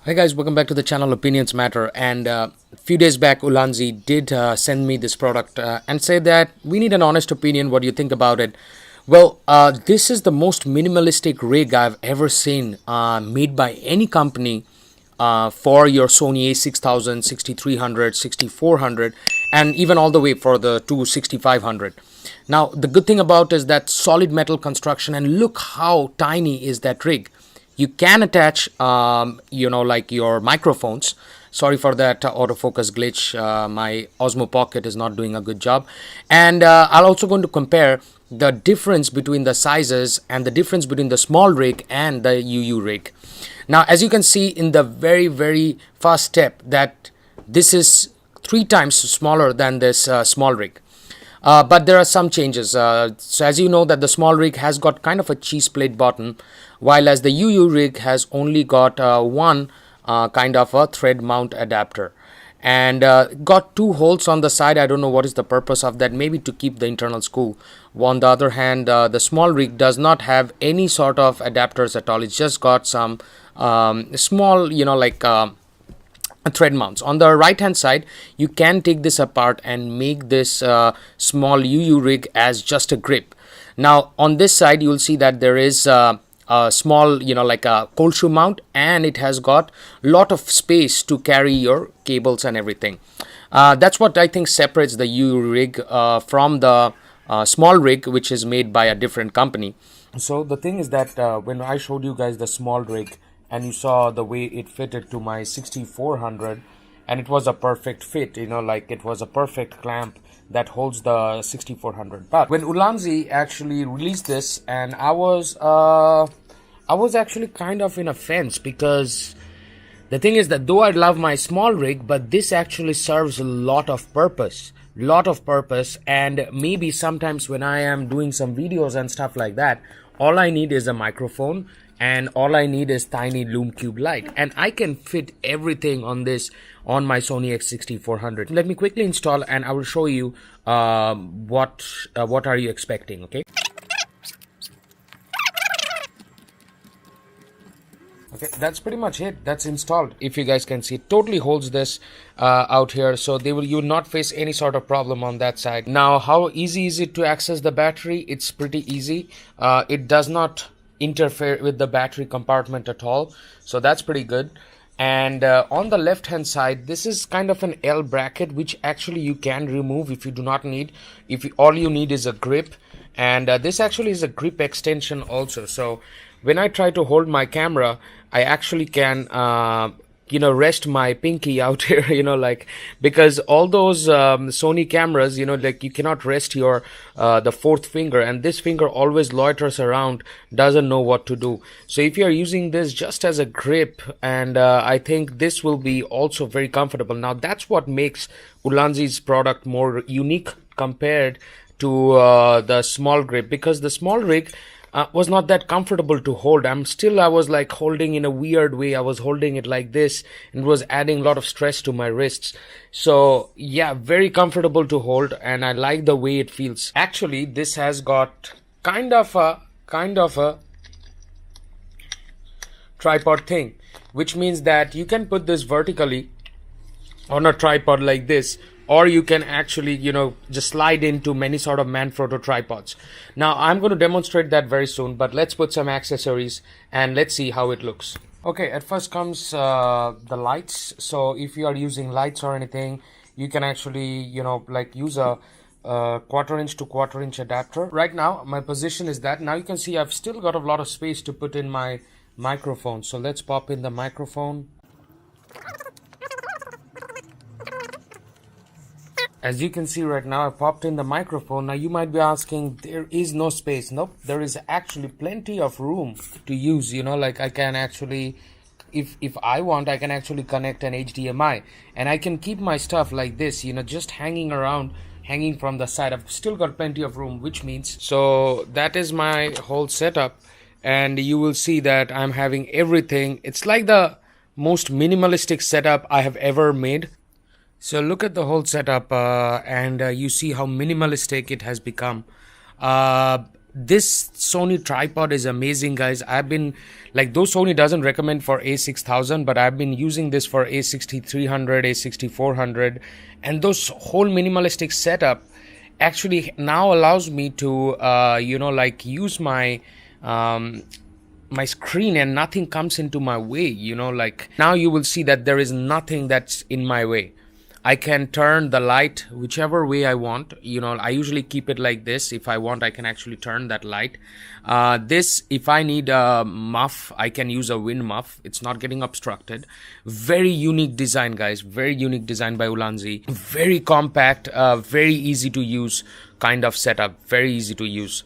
Hi guys, welcome back to the channel Opinions Matter. And a few days back ULANZI did send me this product and say that we need an honest opinion. What do you think about it? Well, this is the most minimalistic rig I've ever seen made by any company for your Sony a6000, 6300, 6400 and even all the way for the 6500. Now the good thing about is that solid metal construction, and look how tiny is that rig. You can attach, like your microphones. Sorry for that autofocus glitch. My Osmo Pocket is not doing a good job. And I'm also going to compare the difference between the sizes and the difference between the small rig and the UU rig. Now, as you can see in the very first step, that this is 3 times smaller than this small rig. But there are some changes. So as you know that the small rig has got kind of a cheese plate bottom, while as the UU rig has only got one kind of a thread mount adapter, and got 2 holes on the side. I don't know what is the purpose of that, maybe to keep the internals cool. On the other hand, the small rig does not have any sort of adapters at all. It's just got some small, thread mounts. On the right hand side, you can take this apart and make this small UU rig as just a grip. Now on this side, you will see that there is a small, like a cold shoe mount, and it has got lot of space to carry your cables and everything. That's what I think separates the UU rig from the small rig, which is made by a different company. So the thing is that when I showed you guys the small rig, and you saw the way it fitted to my 6400, and it was a perfect fit, like it was a perfect clamp that holds the 6400. But when ULANZI actually released this, and I was actually kind of in a fence, because the thing is that though I love my small rig, but this actually serves a lot of purpose, and maybe sometimes when I am doing some videos and stuff like that, all I need is a microphone, and all I need is tiny lume cube light, and I can fit everything on this on my Sony a6400. Let me quickly install, and I will show you what are you expecting. Okay, that's pretty much it. That's installed. If you guys can see, it totally holds this out here, so you will not face any sort of problem on that side. Now, how easy is it to access the battery? It's pretty easy. It does not interfere with the battery compartment at all, so that's pretty good. And on the left hand side, this is kind of an L bracket, which actually you can remove if you do not need, all you need is a grip. And this actually is a grip extension also, so when I try to hold my camera, I actually can rest my pinky out here, because all those Sony cameras, you cannot rest your the 4th finger, and this finger always loiters around, doesn't know what to do. So if you are using this just as a grip, and I think this will be also very comfortable. Now that's what makes ULANZI's product more unique compared to the small grip, because the small rig was not that comfortable to hold. I was like holding in a weird way. I was holding it like this, and it was adding a lot of stress to my wrists. So yeah, very comfortable to hold, and I like the way it feels. Actually, this has got kind of a tripod thing, which means that you can put this vertically on a tripod like this, or you can actually just slide into many sort of manfrotto tripods. Now I'm going to demonstrate that very soon, but let's put some accessories and let's see how it looks. Okay, at first comes the lights. So if you are using lights or anything, you can actually use a 1/4 inch to 1/4 inch adapter. Right now my position is that, now you can see I've still got a lot of space to put in my microphone. So let's pop in the microphone. As you can see right now, I popped in the microphone. Now you might be asking, there is no space. Nope, there is actually plenty of room to use. I can actually if I want, I can actually connect an HDMI, and I can keep my stuff like this, you know, just hanging around, hanging from the side. I've still got plenty of room, which means, so that is my whole setup, and you will see that I'm having everything. It's like the most minimalistic setup I have ever made. So look at the whole setup, and you see how minimalistic it has become. This Sony tripod is amazing, guys. I've been, like, though Sony doesn't recommend for a6000, but I've been using this for a6300, a6400, and those whole minimalistic setup actually now allows me to you know, like, use my my screen and nothing comes into my way, you know. Like, now you will see that there is nothing that's in my way. I can turn the light whichever way I want, you know. I usually keep it like this. If I want, I can actually turn that light. This, if I need a muff, I can use a wind muff. It's not getting obstructed. Very unique design, guys. Very unique design by ULANZI. Very compact, very easy to use kind of setup. Very easy to use.